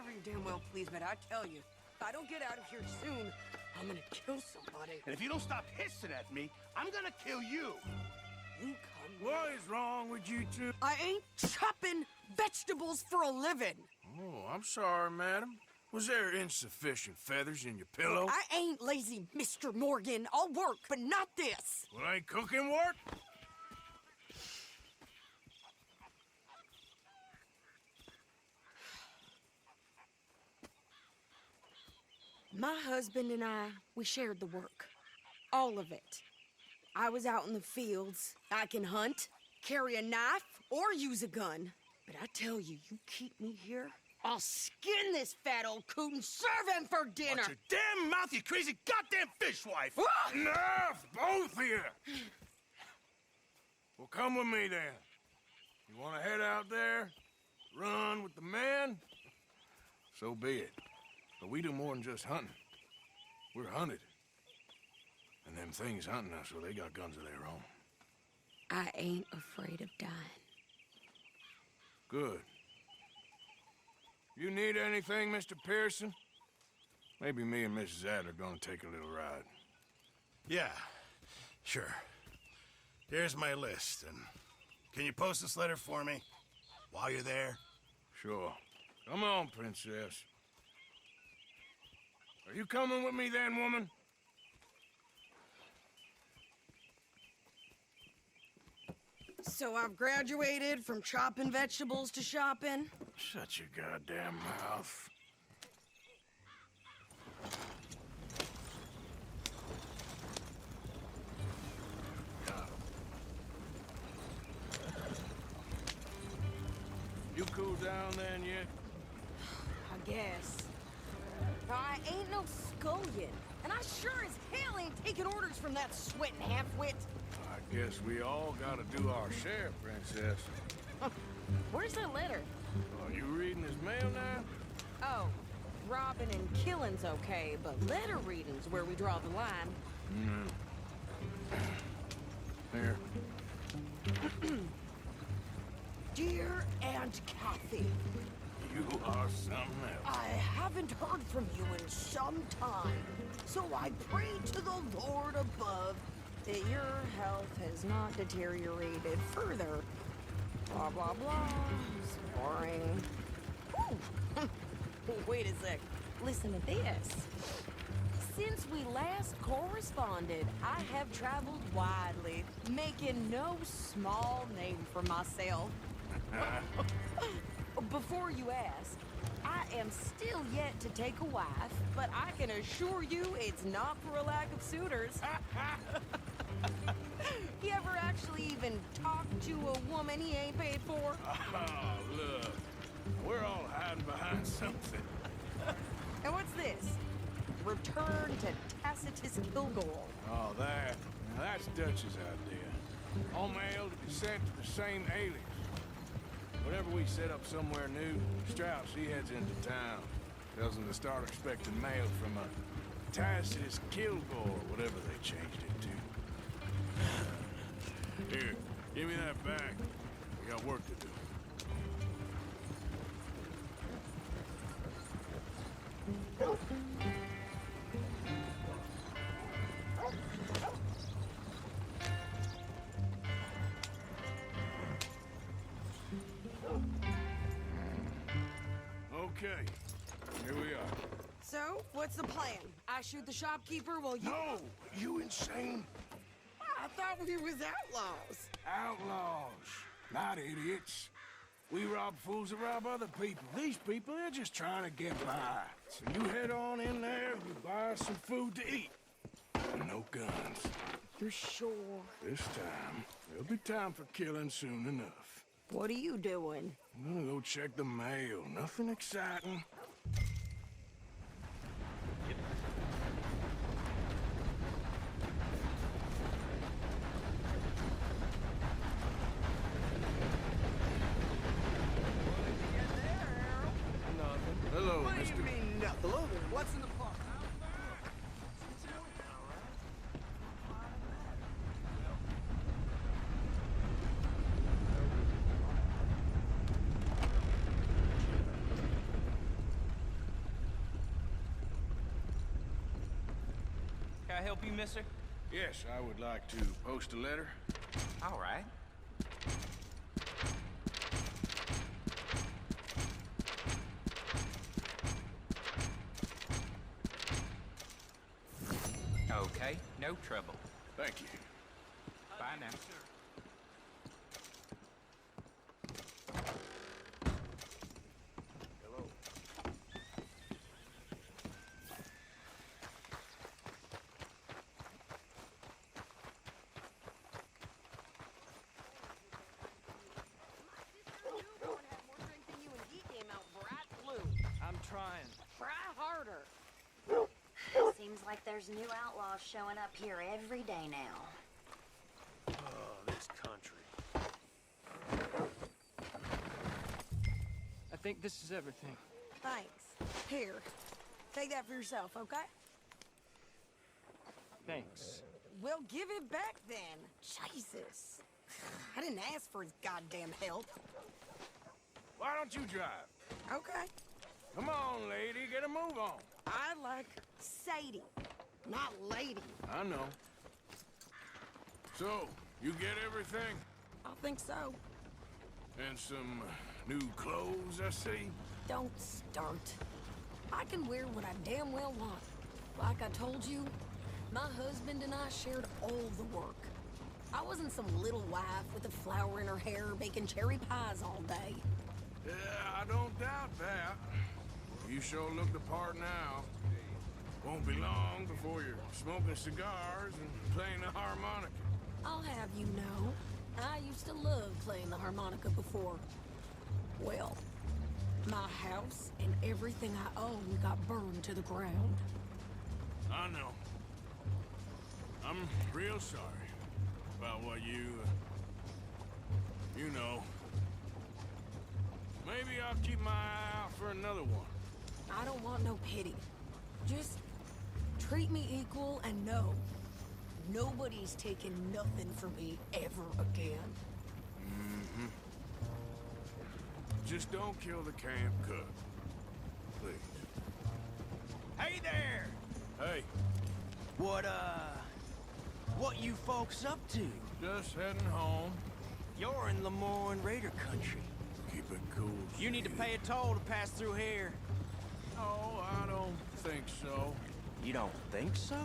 whatever you damn well please, but I tell you, if I don't get out of here soon, I'm gonna kill somebody. And if you don't stop hissing at me, I'm gonna kill you. You come. What is wrong with you two? I ain't chopping vegetables for a living. Oh, I'm sorry, madam. Was there insufficient feathers in your pillow? I ain't lazy, Mr. Morgan. I'll work, but not this. Well, ain't cooking work? My husband and I, we shared the work. All of it. I was out in the fields. I can hunt, carry a knife, or use a gun. But I tell you, you keep me here, I'll skin this fat old coot and serve him for dinner. Watch your damn mouth, you crazy goddamn fishwife! Enough, both of you! Well, come with me, then. You want to head out there? Run with the men? So be it. But we do more than just hunting. We're hunted. And them things hunting us, well, they got guns of their own. I ain't afraid of dying. Good. You need anything, Mr. Pearson? Maybe me and Mrs. Adler are gonna take a little ride. Yeah, sure. Here's my list, and can you post this letter for me while you're there? Sure. Come on, princess. Are you coming with me then, woman? So I've graduated from chopping vegetables to shopping? Shut your goddamn mouth. You cool down then yet? I guess. I ain't no scullion, and I sure as hell ain't taking orders from that sweating half-wit. I guess we all gotta do our share, princess. Where's that letter? Are you reading his mail now? Oh, robbing and killing's okay, but letter reading's where we draw the line. Here. Dear Aunt Kathy, You are something else. I haven't heard from you in some time, so I pray to the Lord above that your health has not deteriorated further. Blah, blah, blah. It's boring. Ooh. Wait a sec. Listen to this. Since we last corresponded, I have traveled widely, making no small name for myself. Before you ask, I am still yet to take a wife, but I can assure you it's not for a lack of suitors. He ever actually even talked to a woman he ain't paid for? Oh, look. We're all hiding behind something. And what's this? Return to Tacitus Kilgore. Oh, that. Now, that's Dutch's idea. All mail to be sent to the same alias. Whenever we set up somewhere new, Strauss, he heads into town. Tells them to start expecting mail from a Tacitus Kilgore, whatever they changed it to. Here, give me that bag. We got work to do. Okay, here we are. So, what's the plan? I shoot the shopkeeper while you... No! You insane? I thought we was outlaws. Outlaws, not idiots. We rob fools that rob other people. These people, they're just trying to get by. So you head on in there and you buy some food to eat. And no guns. You're sure? This time, there'll be time for killing soon enough. What are you doing? I'm gonna go check the mail. Nothing exciting. Hello, What do Mr. you mean nothing? Hello there. What's in the pot? Can I help you, mister? Yes, I would like to post a letter. All right. Okay, no trouble. Thank you. Bye now. Hello. I'm trying. Try harder. Seems like there's new outlaws showing up here every day now. Oh, this country. I think this is everything. Thanks. Here, take that for yourself, okay? Thanks. Well, give it back then. Jesus. I didn't ask for his goddamn help. Why don't you drive? Okay. Come on, lady, get a move on. I like Sadie, not lady. I know. So, you get everything? I think so. And some new clothes, I see? Don't start. I can wear what I damn well want. Like I told you, my husband and I shared all the work. I wasn't some little wife with a flower in her hair baking cherry pies all day. Yeah, I don't doubt that. You sure look the part now. Won't be long before you're smoking cigars and playing the harmonica. I'll have you know, I used to love playing the harmonica before. Well, my house and everything I own got burned to the ground. I know. I'm real sorry about what you know. Maybe I'll keep my eye out for another one. I don't want no pity. Just treat me equal and know nobody's taking nothing from me ever again. Mm-hmm. Just don't kill the camp cook. Please. Hey there! Hey, What you folks up to? just heading home. You're in Lemoyne Raider country. Keep it cool. You need to pay a toll to pass through here. Oh, I don't think so. You don't think so?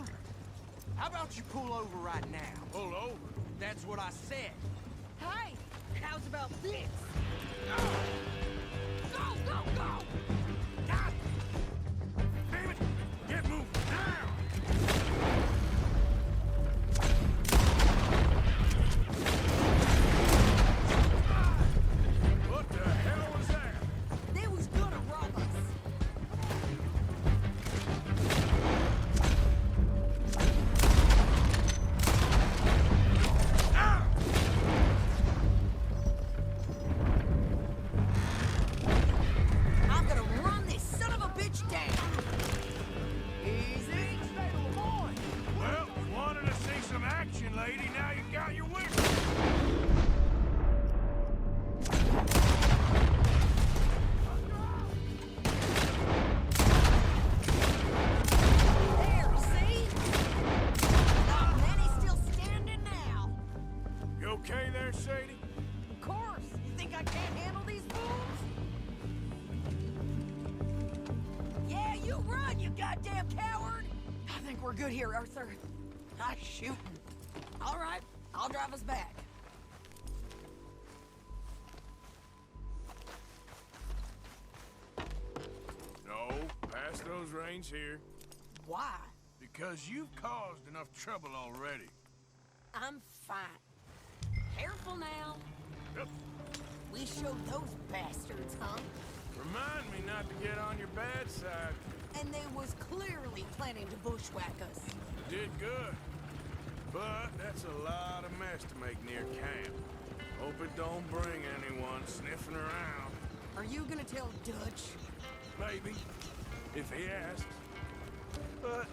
How about you pull over right now? Pull over. That's what I said. Hey, how's about this? Go, go, go! God! Damn it! Get moving now! What the hell was that? They was gonna rob us. I'm gonna run this son of a bitch down. Easy. Well, wanted to see some action, lady. Now you got your wish. There, see? Not many still standing now. You okay there, Sadie? Of course. You think I can't handle these fools? Yeah, you run, you goddamn coward! I think we're good here, Arthur. I'm shooting. All right, I'll drive us back. No, pass those reins here. Why? Because you've caused enough trouble already. I'm fine. Careful now. Yep. We showed those bastards, huh? Remind me not to get on your bad side. And they was clearly planning to bushwhack us. Did good. But that's a lot of mess to make near camp. Hope it don't bring anyone sniffing around. Are you gonna tell Dutch? Maybe, if he asks. But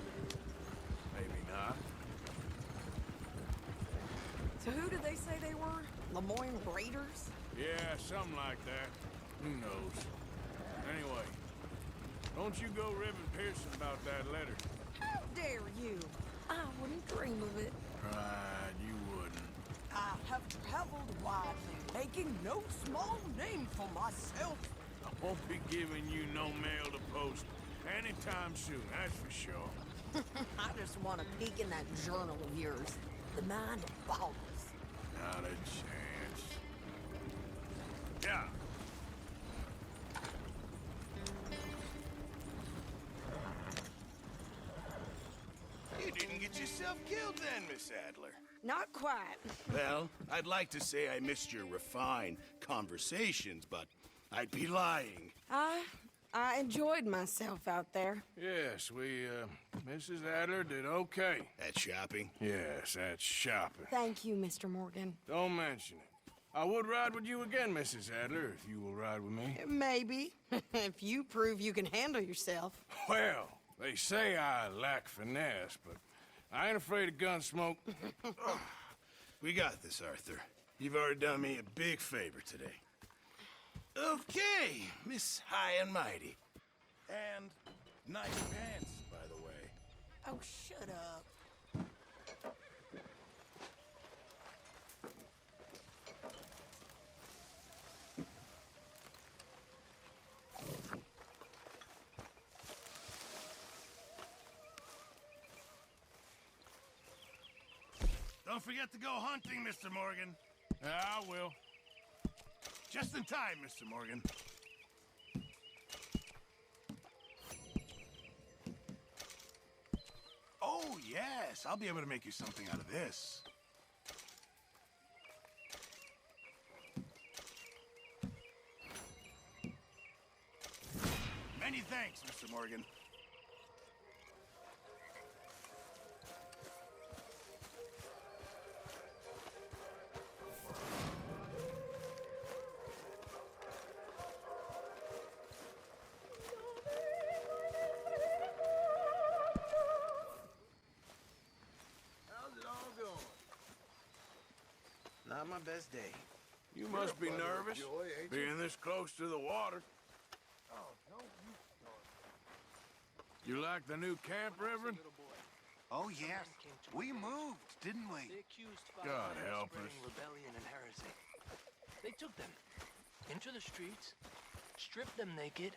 maybe not. So who did they say they were? Lemoyne Raiders? Yeah, something like that. Who knows? Anyway, don't you go ribbing Pearson about that letter. How dare you? I wouldn't dream of it. Right, you wouldn't. I have traveled widely, making no small name for myself. I won't be giving you no mail to post anytime soon, that's for sure. I just want to peek in that journal of yours. The mind boggles. Not a chance. Yeah. You didn't get yourself killed then, Miss Adler. Not quite. Well, I'd like to say I missed your refined conversations, but I'd be lying. I enjoyed myself out there. Yes, Mrs. Adler did okay. At shopping? Yes, that's shopping. Thank you, Mr. Morgan. Don't mention it. I would ride with you again, Mrs. Adler, if you will ride with me. Maybe. If you prove you can handle yourself. Well, they say I lack finesse, but I ain't afraid of gun smoke. We got this, Arthur. You've already done me a big favor today. Okay, Miss High and Mighty. And nice pants, by the way. Oh, shut up. Don't forget to go hunting, Mr. Morgan. I will. Just in time, Mr. Morgan. Oh, yes. I'll be able to make you something out of this. Many thanks, Mr. Morgan. Not my best day. You must be nervous, being this close to the water. You like the new camp, Reverend? Oh, yes. We moved, didn't we? They accused God five men of help spreading us. rebellion and heresy. They took them into the streets, stripped them naked,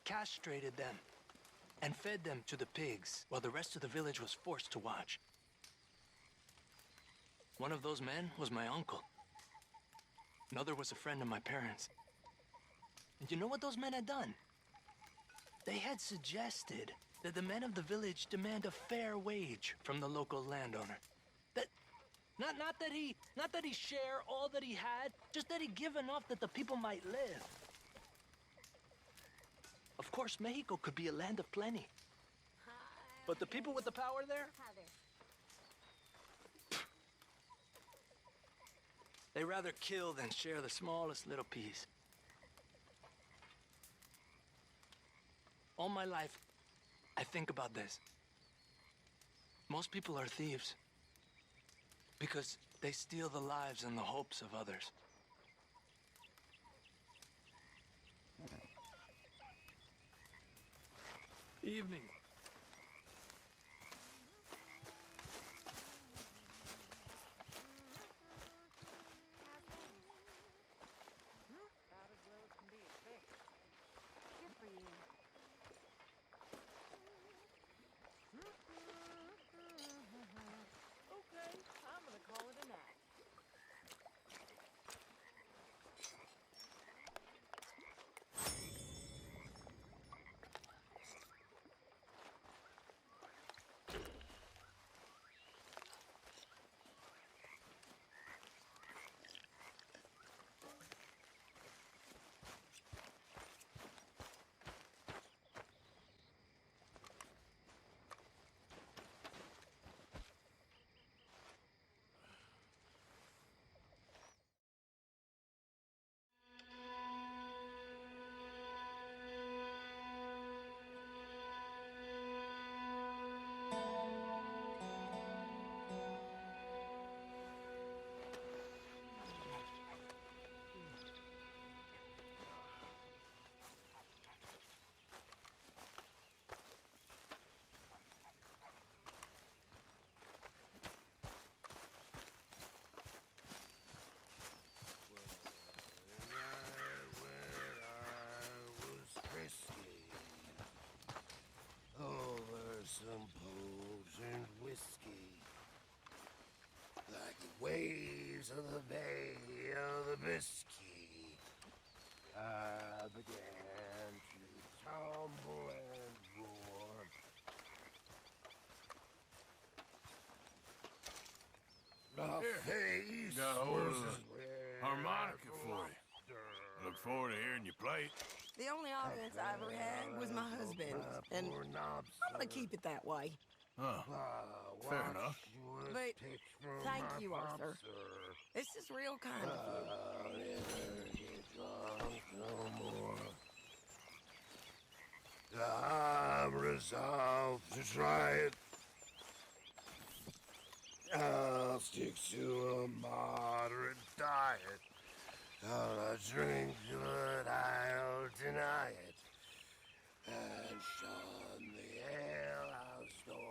castrated them, and fed them to the pigs while the rest of the village was forced to watch. One of those men was my uncle. Another was a friend of my parents. And you know what those men had done? They had suggested that the men of the village demand a fair wage from the local landowner. That not that he share all that he had, just that he give enough that the people might live. Of course, Mexico could be a land of plenty. But the people with the power there, they rather kill than share the smallest little piece. All my life, I think about this. Most people are thieves because they steal the lives and the hopes of others. Evening. the Bay of the Biscay, I began to tumble and roar. Here, got a hold of the harmonica for you. Look forward to hearing you play it. The only audience I ever had was my husband, and I'm gonna keep it that way. Huh. Fair enough. But thank you, Arthur. This is real kind of you. I'm resolved to try it. I'll stick to a moderate diet. I'll drink, but I'll deny it. And shun the alehouse door.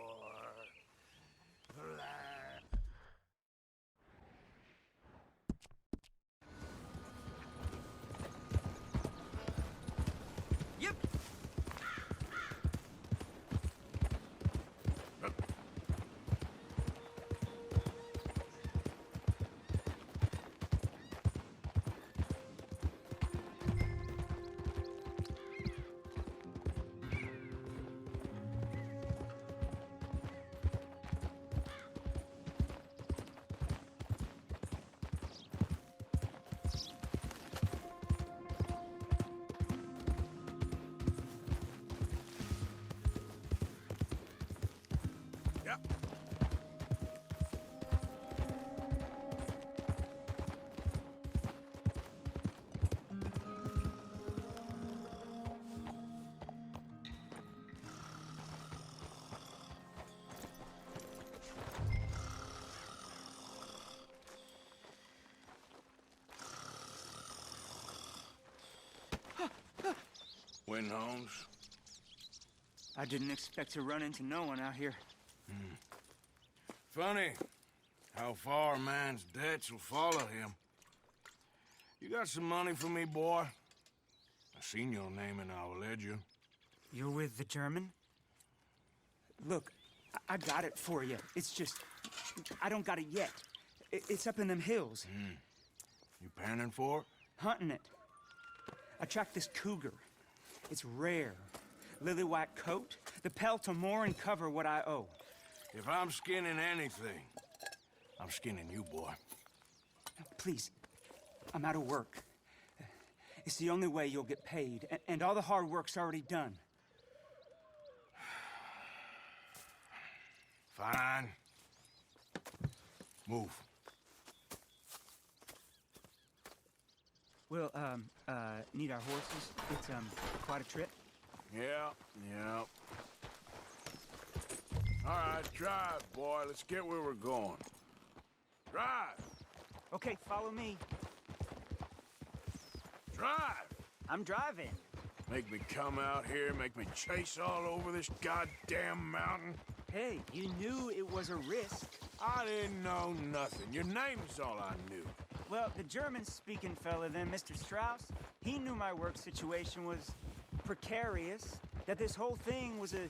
Yep. Yep. Win, Holmes. I didn't expect to run into no one out here. Funny how far a man's debts will follow him. You got some money for me, boy? I seen your name in our ledger. You're with the German? Look, I got it for you. It's just, I don't got it yet. It's up in them hills. You panning for it? Hunting it. I tracked this cougar. It's rare. Lily white coat, the pelt to more and cover what I owe. If I'm skinning anything, I'm skinning you, boy. Please, I'm out of work. It's the only way you'll get paid, and all the hard work's already done. Fine. Move. We'll, need our horses. It's, quite a trip. Yeah. All right, drive, boy. Let's get where we're going. Drive! Okay, follow me. Drive! I'm driving. Make me come out here, make me chase all over this goddamn mountain. Hey, you knew it was a risk. I didn't know nothing. Your name's all I knew. Well, the German-speaking fella then, Mr. Strauss, he knew my work situation was precarious, that this whole thing was a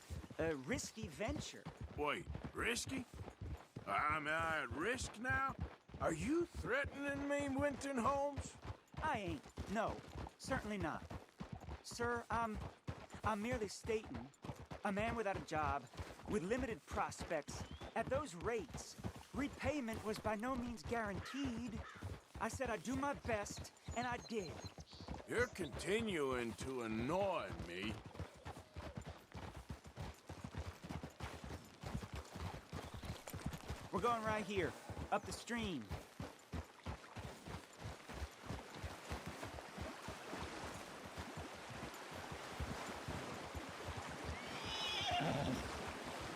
risky venture. Wait, risky? Am I at risk now? Are you threatening me, Winton Holmes? I ain't. No, certainly not. Sir, I'm merely stating, a man without a job, with limited prospects, at those rates, repayment was by no means guaranteed. I said I'd do my best, and I did. You're continuing to annoy me. We're going right here, up the stream.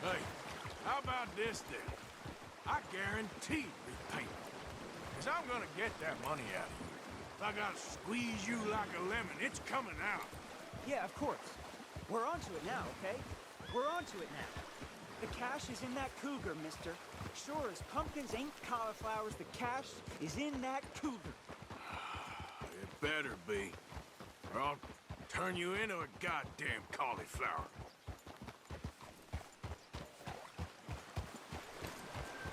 Hey, how about this then? I guarantee repayment. Because I'm gonna get that money out of you. If I gotta squeeze you like a lemon, it's coming out. Yeah, of course. We're onto it now, okay? We're onto it now. The cash is in that cougar, mister. Sure as pumpkins ain't cauliflowers, the cash is in that cougar. It better be, or I'll turn you into a goddamn cauliflower.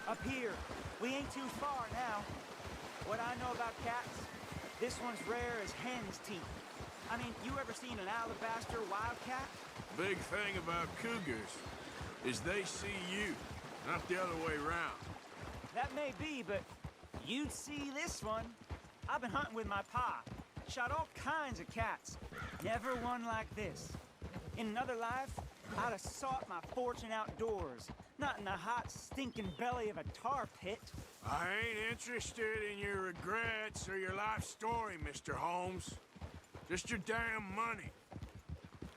Up here. We ain't too far now. What I know about cats, this one's rare as hen's teeth. I mean, you ever seen an alabaster wildcat? Big thing about cougars is they see you, not the other way around. That may be, but you'd see this one. I've been hunting with my pa. Shot all kinds of cats. Never one like this. In another life, I'd have sought my fortune outdoors, not in the hot, stinking belly of a tar pit. I ain't interested in your regrets or your life story, Mr. Holmes. Just your damn money.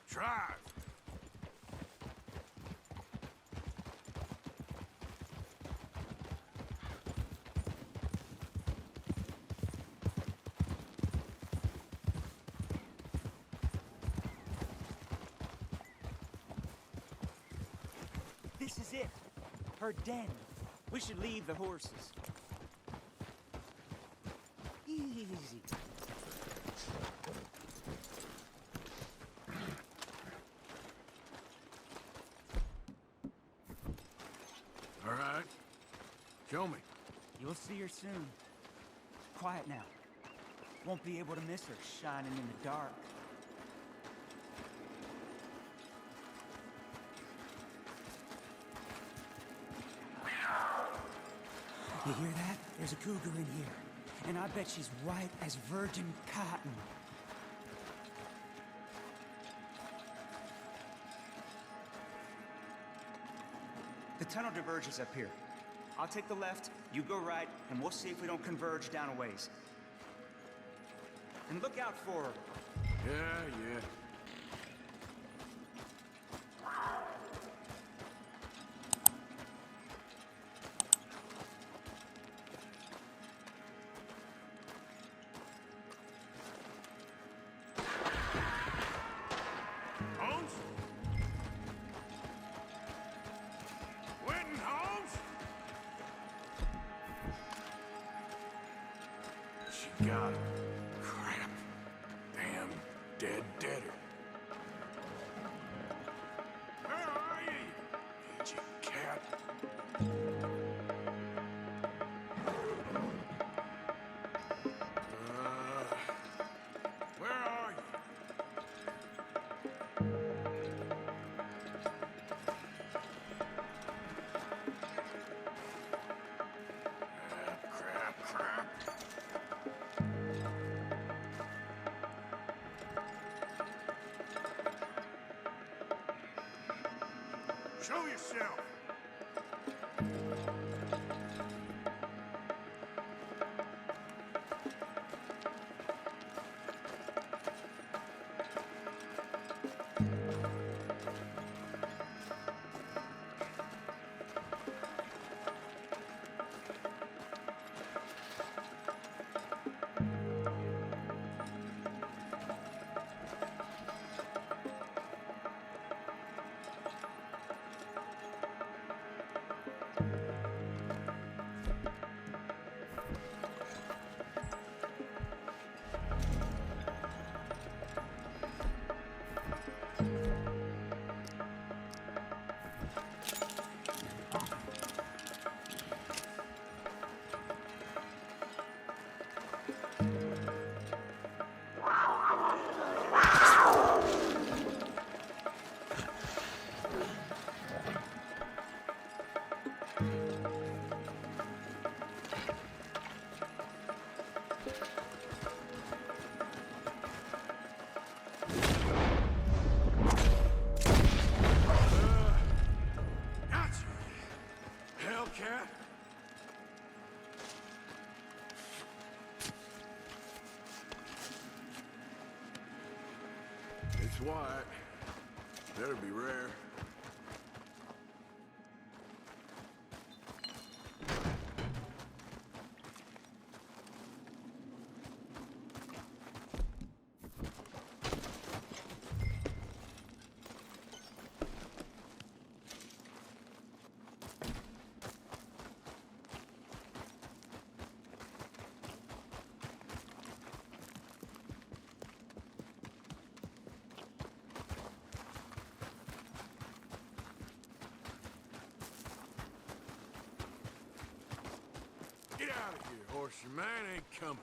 Drive. This is it. Her den. We should leave the horses. Easy. All right. Show me. You'll see her soon. Quiet now. Won't be able to miss her shining in the dark. You hear that? There's a cougar in here. And I bet she's white as virgin cotton. The tunnel diverges up here. I'll take the left, you go right, and we'll see if we don't converge down a ways. And look out for her. Yeah. Holmes? Winton Holmes? She got him. Crap. Damn deader. Where are you? Ain't you cat? Where are you? Crap. Show yourself! Hellcat? It's white. Better be rare. course, your man ain't coming.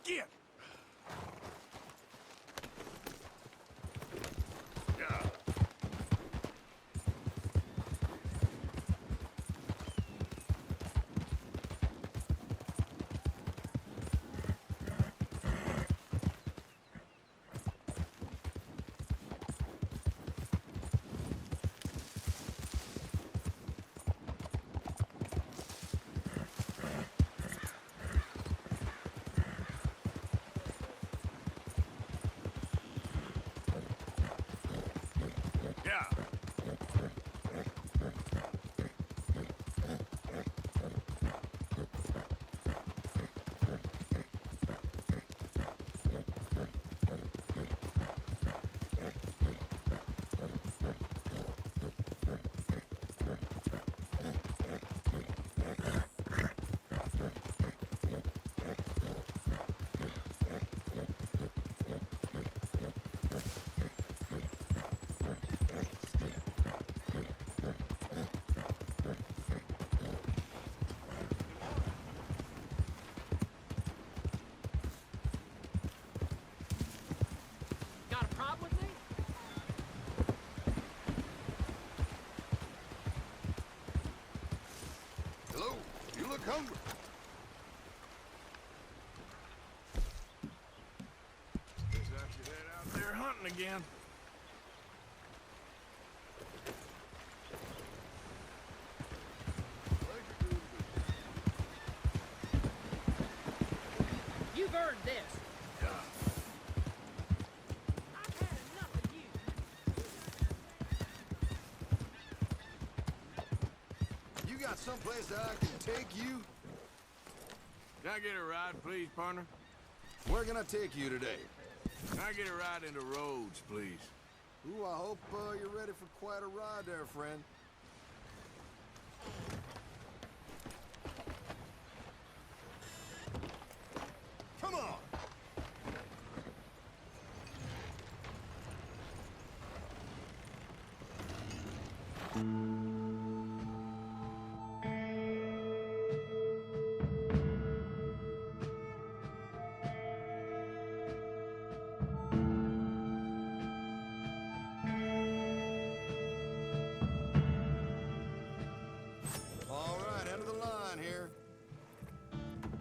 Get! Yeah. Got a problem with me? Hello, you look hungry. Guess I should head out there hunting again. You've earned this. Yeah. I've had enough of you. You got someplace that I can take you? Can I get a ride, please, partner? Where can I take you today? Can I get a ride into Rhodes, please? Ooh, I hope you're ready for quite a ride there, friend. Come on! All right, end of the line here.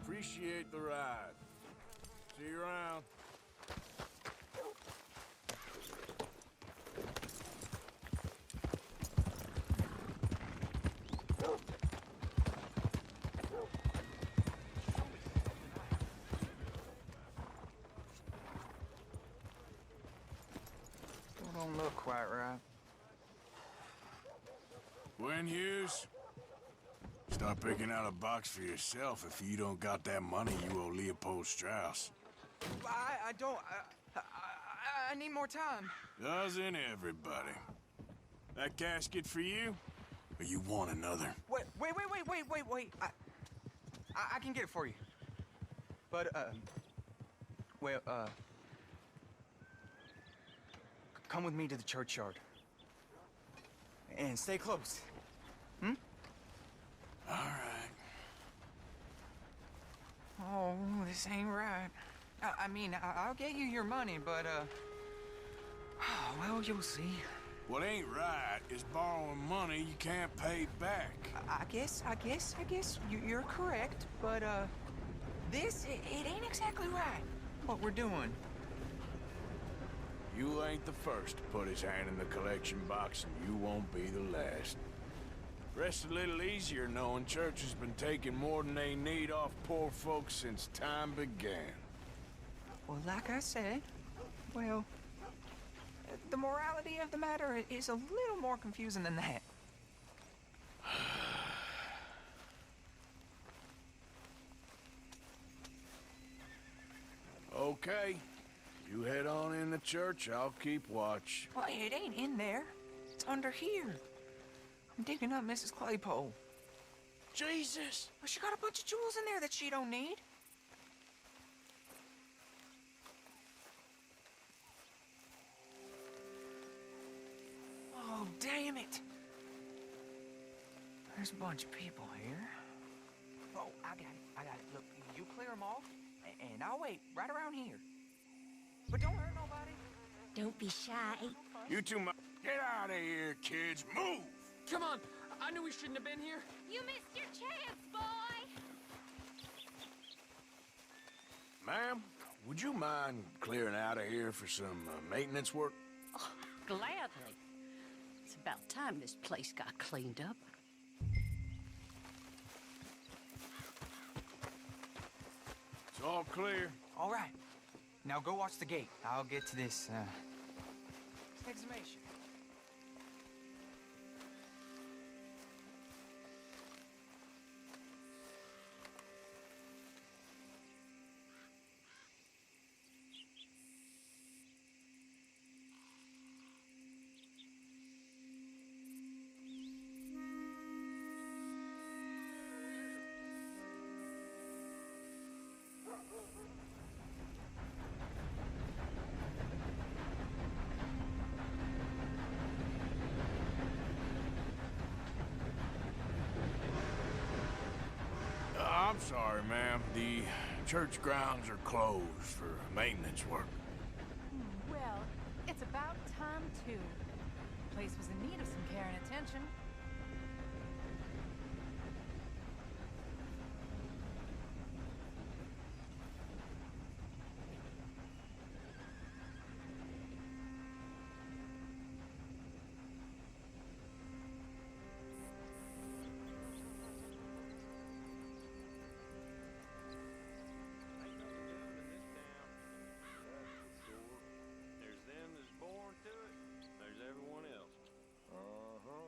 Appreciate the ride. See you around. Still don't look quite right. Gwen Hughes, start picking out a box for yourself if you don't got that money you owe Leopold Strauss. I don't. I need more time. Doesn't everybody? That casket for you? Or you want another? Wait. I can get it for you. But, come with me to the churchyard. And stay close. Hmm? All right. Oh, this ain't right. I mean, I'll get you your money, but, well, you'll see. What ain't right is borrowing money you can't pay back. I guess you're correct, but, this, it ain't exactly right, what we're doing. You ain't the first to put his hand in the collection box, and you won't be the last. Rest a little easier knowing church has been taking more than they need off poor folks since time began. Well, like I said, well, the morality of the matter is a little more confusing than that. Okay. You head on in the church, I'll keep watch. Well, it ain't in there. It's under here. I'm digging up Mrs. Claypole. Jesus! Well, she got a bunch of jewels in there that she don't need. Oh, damn it! There's a bunch of people here. Oh, I got it. Look, you clear them off, and I'll wait right around here. But don't hurt nobody. Don't be shy. You two, get out of here, kids. Move! Come on. I knew we shouldn't have been here. You missed your chance, boy! Ma'am, would you mind clearing out of here for some maintenance work? Oh, gladly. It's about time this place got cleaned up. It's all clear. All right. Now go watch the gate. I'll get to this, exhumation. I'm sorry, ma'am. The church grounds are closed for maintenance work. Well, it's about time, too. The place was in need of some care and attention.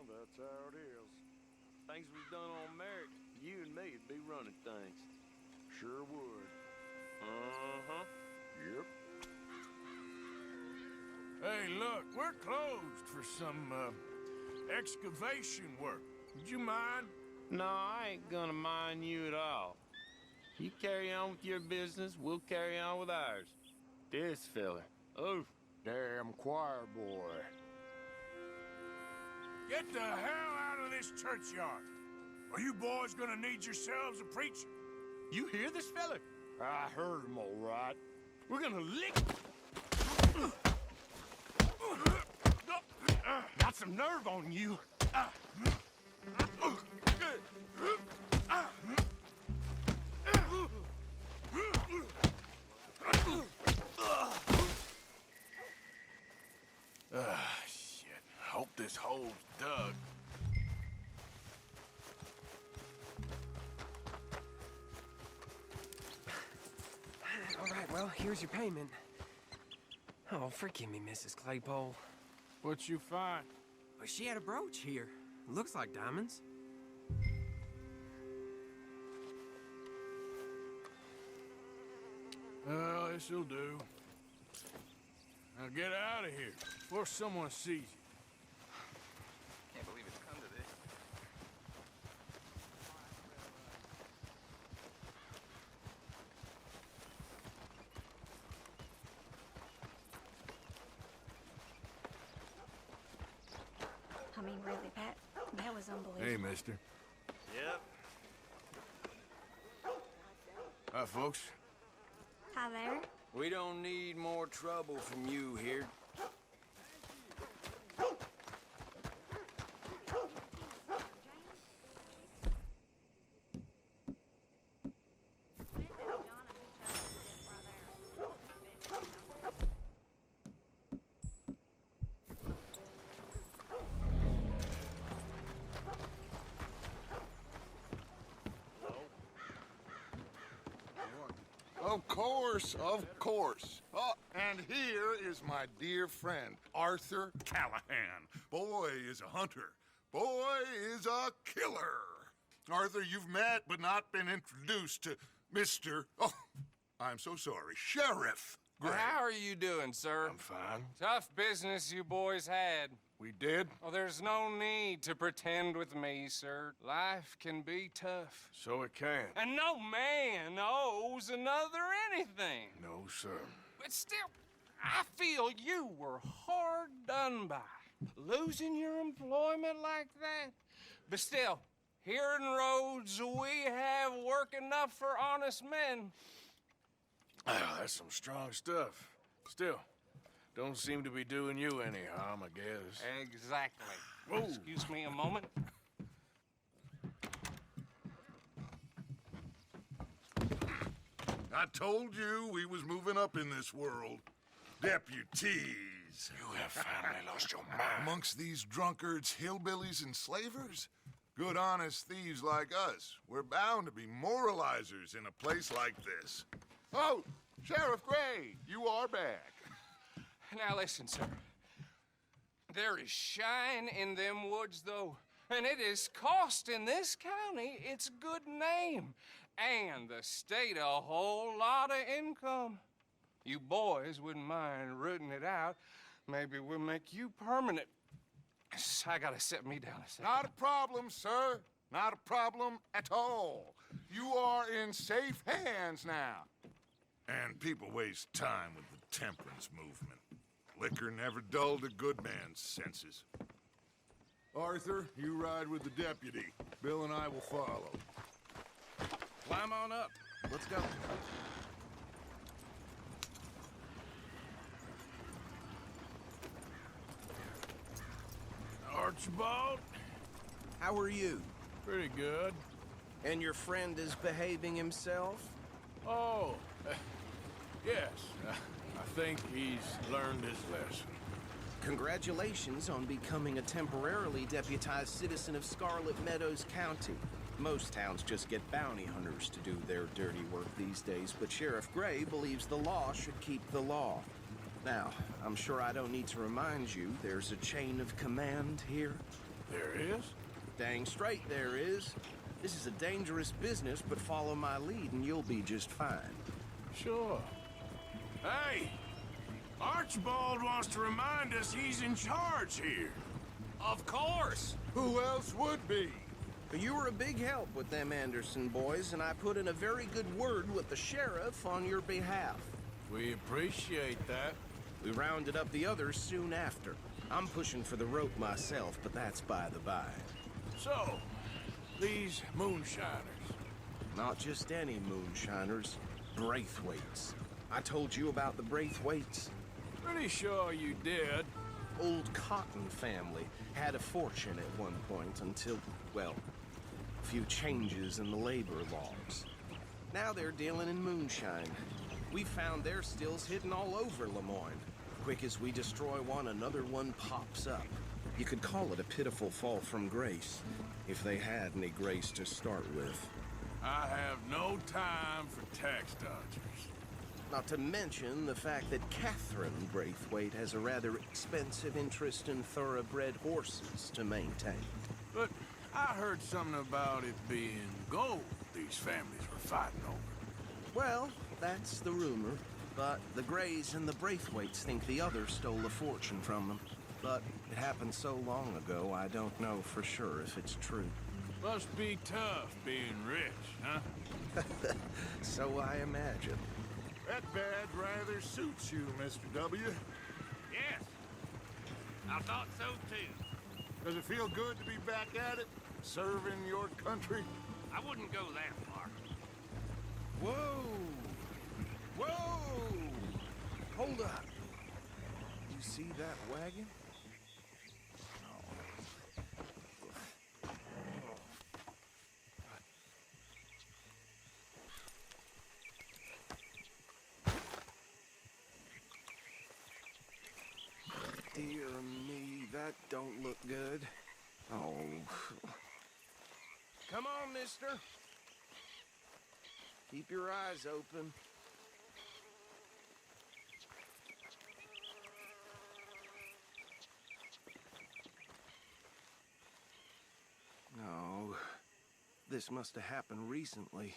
That's how it is. Things was done on merit, you and me'd be running things. Sure would. Uh-huh. Yep. Hey, look, we're closed for some, excavation work. Would you mind? No, I ain't gonna mind you at all. You carry on with your business, we'll carry on with ours. This fella. Oh, damn choir boy. Get the hell out of this churchyard. Are you boys gonna need yourselves a preacher? you hear this fella? I heard him all right. We're gonna lick. Got some nerve on you. Shit. Hope this hole's dug. All right, well, here's your payment. Oh, forgive me, Mrs. Claypole. What'd you find? Well, she had a brooch here. Looks like diamonds. Well, this'll do. Now get out of here before someone sees you. Can't believe it's come to this. I mean, really, that was unbelievable. Hey, mister. Yep. Hi, folks. Hi there. We don't need more trouble from you here. Of course, of course. Oh, and here is my dear friend, Arthur Callahan. Boy is a hunter. Boy is a killer. Arthur, you've met but not been introduced to Mr. Oh, I'm so sorry, Sheriff Gray. Well, how are you doing, sir? I'm fine. Tough business you boys had. We did? Well, there's no need to pretend with me, sir. Life can be tough. So it can. And no man owes another anything. No, sir. But still, I feel you were hard done by. losing your employment like that. But still, here in Rhodes, we have work enough for honest men. Ah, that's some strong stuff. Still, don't seem to be doing you any harm, I guess. Exactly. Whoa. Excuse me a moment. I told you we was moving up in this world. Deputies. You have finally lost your mind. Amongst these drunkards, hillbillies, and slavers? Good, honest thieves like us. We're bound to be moralizers in a place like this. Oh, Sheriff Gray, you are back. Now listen, sir. There is shine in them woods, though, and it is costing this county its good name and the state a whole lot of income. You boys wouldn't mind rooting it out. Maybe we'll make you permanent. I gotta sit me down a second. Not a problem, sir. Not a problem at all. You are in safe hands now. And people waste time with the temperance movement. Liquor never dulled a good man's senses. Arthur, you ride with the deputy. Bill and I will follow. Climb on up. Let's go. Archibald? How are you? Pretty good. And your friend is behaving himself? Oh, yes. I think he's learned his lesson. Congratulations on becoming a temporarily deputized citizen of Scarlet Meadows County. Most towns just get bounty hunters to do their dirty work these days, but Sheriff Gray believes the law should keep the law. Now, I'm sure I don't need to remind you there's a chain of command here. There is? Dang straight there is. This is a dangerous business, but follow my lead and you'll be just fine. Sure. Hey! Archibald wants to remind us he's in charge here. Of course! Who else would be? You were a big help with them Anderson boys, and I put in a very good word with the sheriff on your behalf. We appreciate that. We rounded up the others soon after. I'm pushing for the rope myself, but that's by the by. So, these moonshiners. Not just any moonshiners, Braithwaites. I told you about the Braithwaites? Pretty sure you did. Old Cotton family had a fortune at one point until, well, a few changes in the labor laws. Now they're dealing in moonshine. We found their stills hidden all over Lemoyne. Quick as we destroy one, another one pops up. You could call it a pitiful fall from grace, if they had any grace to start with. I have no time for tax dodgers. Not to mention the fact that Catherine Braithwaite has a rather expensive interest in thoroughbred horses to maintain. But I heard something about it being gold these families were fighting over. Well, that's the rumor. But the Grays and the Braithwaites think the others stole a fortune from them. But it happened so long ago, I don't know for sure if it's true. Must be tough being rich, huh? So I imagine. That badge rather suits you, Mr. W. Yes. I thought so, too. Does it feel good to be back at it? Serving your country? I wouldn't go that far. Whoa! Whoa! Hold up. You see that wagon? Dear me, that don't look good. Oh. Come on, mister. Keep your eyes open. No. This must have happened recently.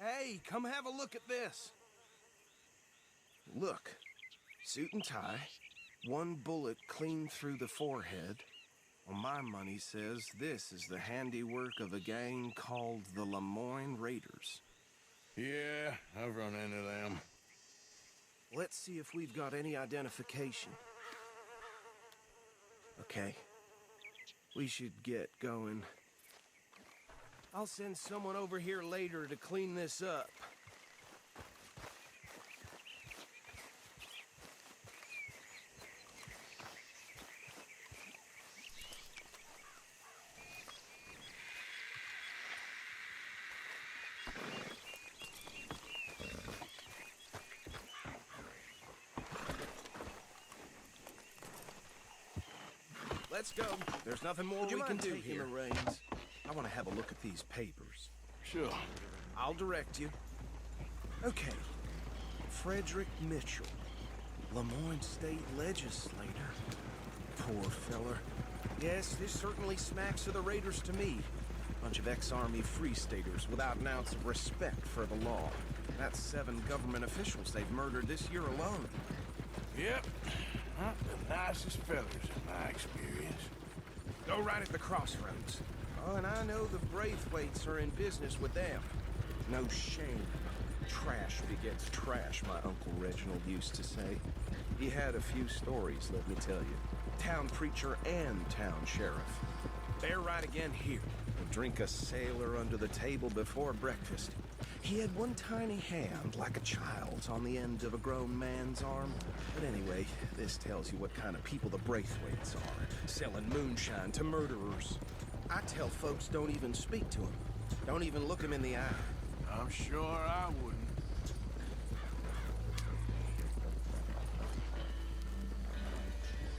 Hey, come have a look at this. Look, suit and tie, one bullet clean through the forehead. Well, my money says this is the handiwork of a gang called the Lemoyne Raiders. Yeah, I've run into them. Let's see if we've got any identification. Okay. We should get going. I'll send someone over here later to clean this up. Let's go. There's nothing more we can do here. The reins? I want to have a look at these papers. Sure. I'll direct you. Okay. Frederick Mitchell, Lemoyne State Legislator. Poor feller. Yes, this certainly smacks of the Raiders to me. Bunch of ex-Army Free Staters without an ounce of respect for the law. That's 7 government officials they've murdered this year alone. Yep. Not the nicest fellas in my experience. Go right at the crossroads. Oh, and I know the Braithwaites are in business with them. No shame. Trash begets trash, my Uncle Reginald used to say. He had a few stories, let me tell you. Town preacher and town sheriff. They're right again here. We'll drink a sailor under the table before breakfast. He had one tiny hand, like a child's, on the end of a grown man's arm. But anyway, this tells you what kind of people the Braithwaites are. Selling moonshine to murderers. I tell folks don't even speak to them. Don't even look them in the eye. I'm sure I wouldn't.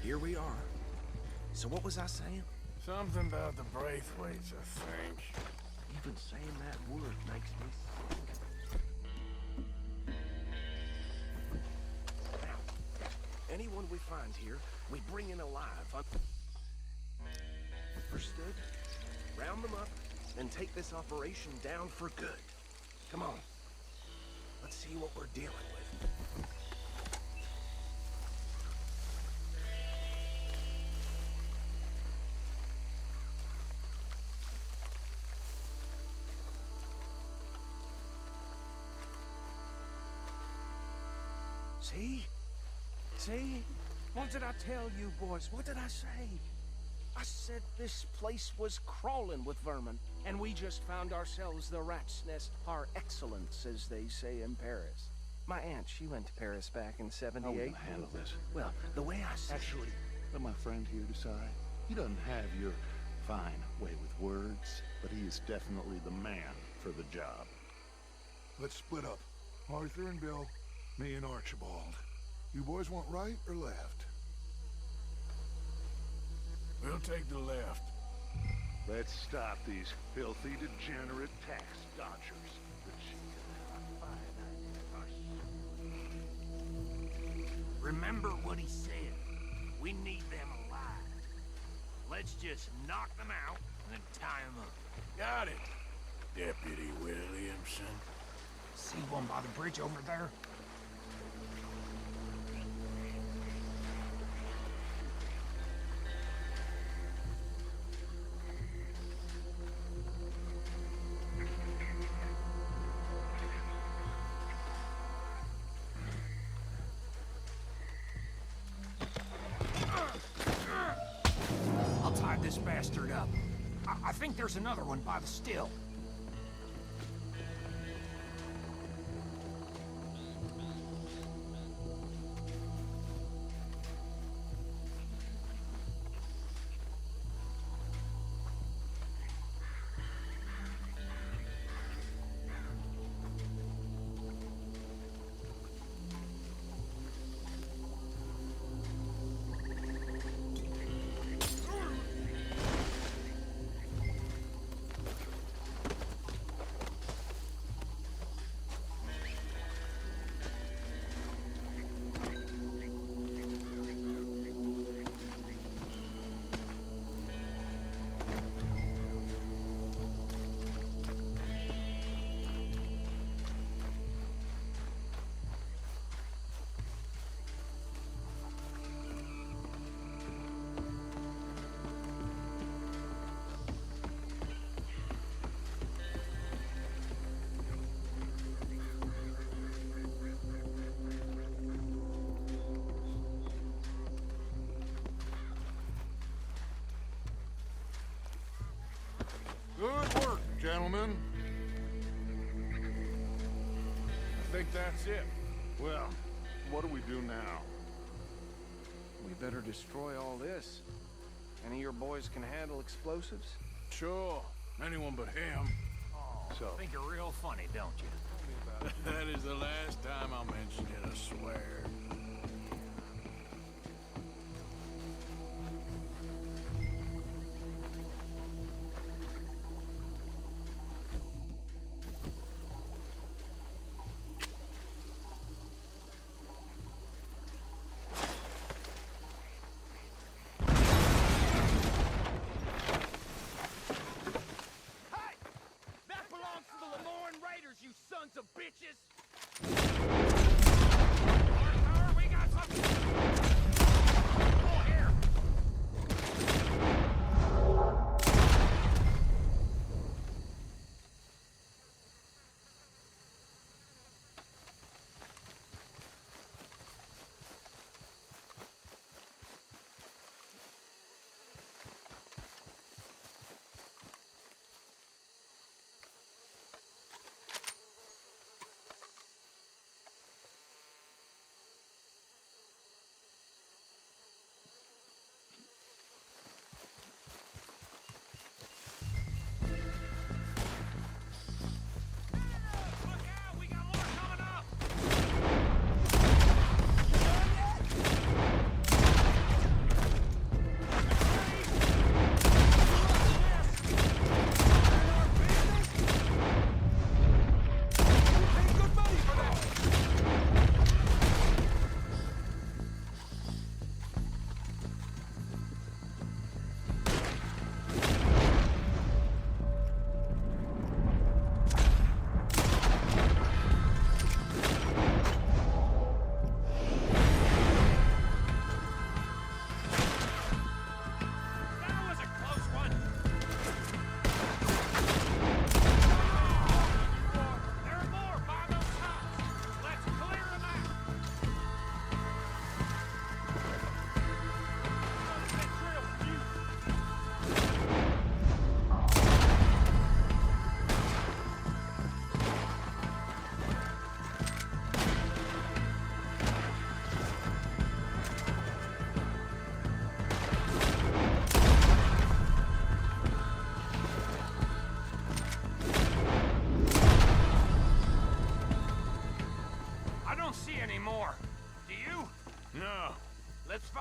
Here we are. So what was I saying? Something about the Braithwaites, I think. Even saying that word makes me sick. Now, anyone we find here, we bring in alive. Understood? Round them up, and take this operation down for good. Come on. Let's see what we're dealing with. See? See? What did I tell you, boys? What did I say? I said this place was crawling with vermin, and we just found ourselves the rat's nest par excellence, as they say in Paris. My aunt, she went to Paris back in '78. How are we gonna handle this? Well, the way I see Actually, let my friend here decide. He doesn't have your fine way with words, but he is definitely the man for the job. Let's split up. Arthur and Bill, me and Archibald. You boys want right or left? We'll take the left. Let's stop these filthy, degenerate tax dodgers. Remember what he said. We need them alive. Let's just knock them out and then tie them up. Got it, Deputy Williamson. See one by the bridge over there? I'll tie this bastard up. I think there's another one by the still. gentlemen. I think that's it. Well, what do we do now? We better destroy all this. Any of your boys can handle explosives? Sure. Anyone but him. Oh, So- think you're real funny, don't you? That is the last time I'll mention it, I swear. That belongs to the Lemoran Raiders, you sons of bitches! Arthur, we got something! Oh, here!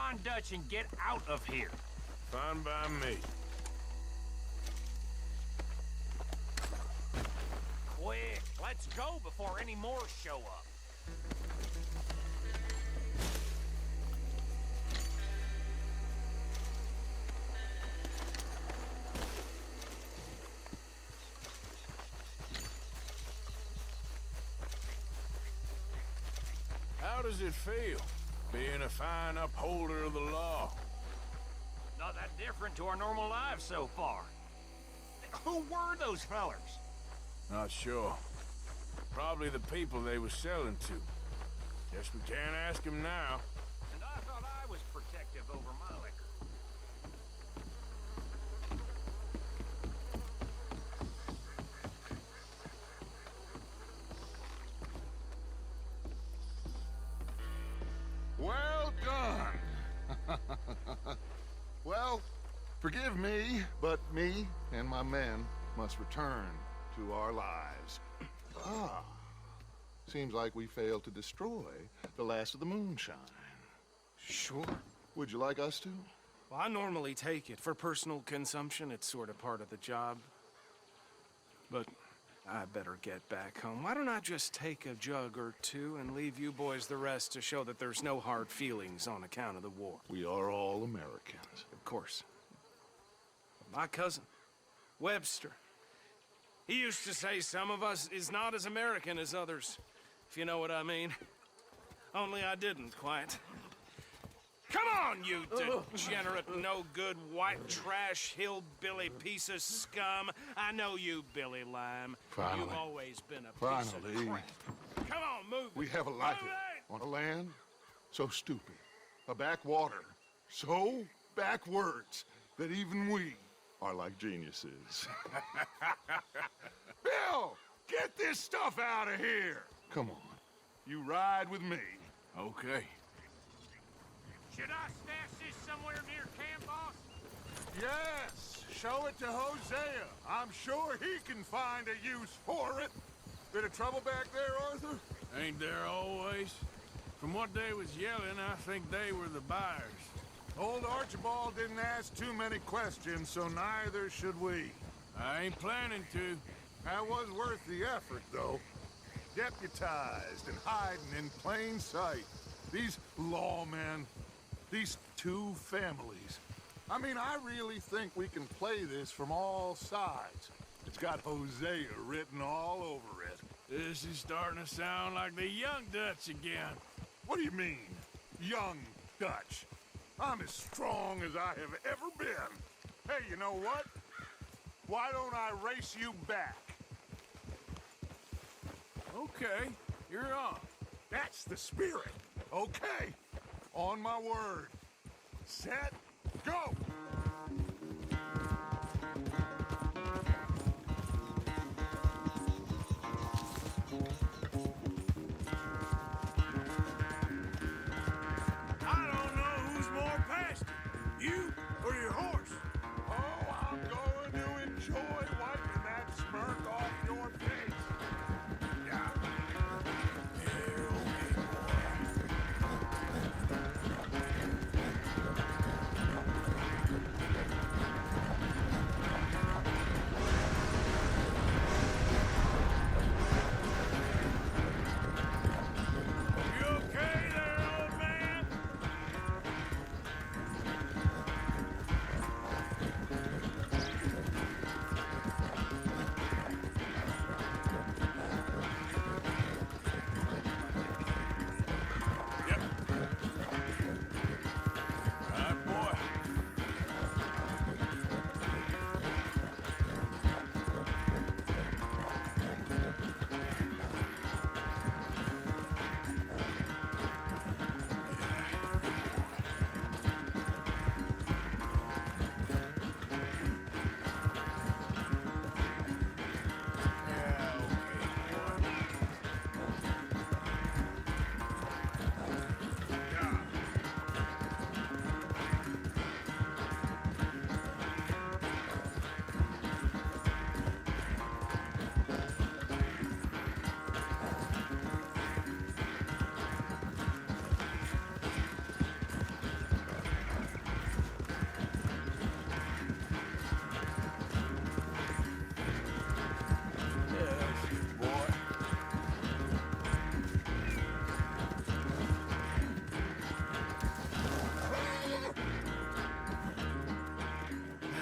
find Dutch and get out of here. Fine by me. Quick, let's go before any more show up. How does it feel, being a fine upholder of the law? Not that different to our normal lives so far. Who were those fellers? Not sure. Probably the people they were selling to. Guess we can't ask them now. And I thought I was protective over my liquor. Well done. Well, forgive me, but me and my men must return to our lives. Ah, seems like we failed to destroy the last of the moonshine. Sure. Would you like us to? Well, I normally take it. For personal consumption, it's sort of part of the job. But I better get back home. Why don't I just take a jug or two and leave you boys the rest to show that there's no hard feelings on account of the war? We are all Americans. Of course. My cousin, Webster, he used to say some of us is not as American as others, if you know what I mean. Only I didn't quite. Come on, you degenerate, no-good, white trash, hillbilly piece of scum. I know you, Billy Lime. Finally. You've always been a piece of crap. Come on, move We it. have a life Move it! on a land so stupid, a backwater so backwards that even we are like geniuses. Bill, get this stuff out of here! Come on, you ride with me. Okay. Should I stash this somewhere near camp, boss? Yes, show it to Hosea. I'm sure he can find a use for it. Bit of trouble back there, Arthur? Ain't there always? From what they was yelling, I think they were the buyers. Old Archibald didn't ask too many questions, so neither should we. I ain't planning to. That was worth the effort, though. Deputized and hiding in plain sight. These lawmen, these two families. I mean, I really think we can play this from all sides. It's got Hosea written all over it. This is starting to sound like the young Dutch again. What do you mean, young Dutch? I'm as strong as I have ever been. Hey, you know what? Why don't I race you back? Okay, you're on. That's the spirit. Okay, on my word. Set, go! I don't know who's more passionate, you or your horse. Oh, I'm going to enjoy wiping that smirk off your face. Yeah. You okay there, old man? Yep. Right, boy.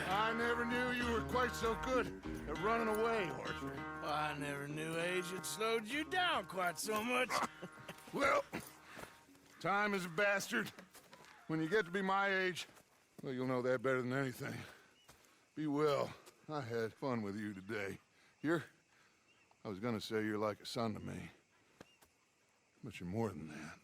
I never knew you were quite so good at running away, Arthur. I never knew age had slowed you down quite so much. Well, time is a bastard. When you get to be my age, well, you'll know that better than anything. Be well. I had fun with you today. I was gonna say you're like a son to me. But you're more than that.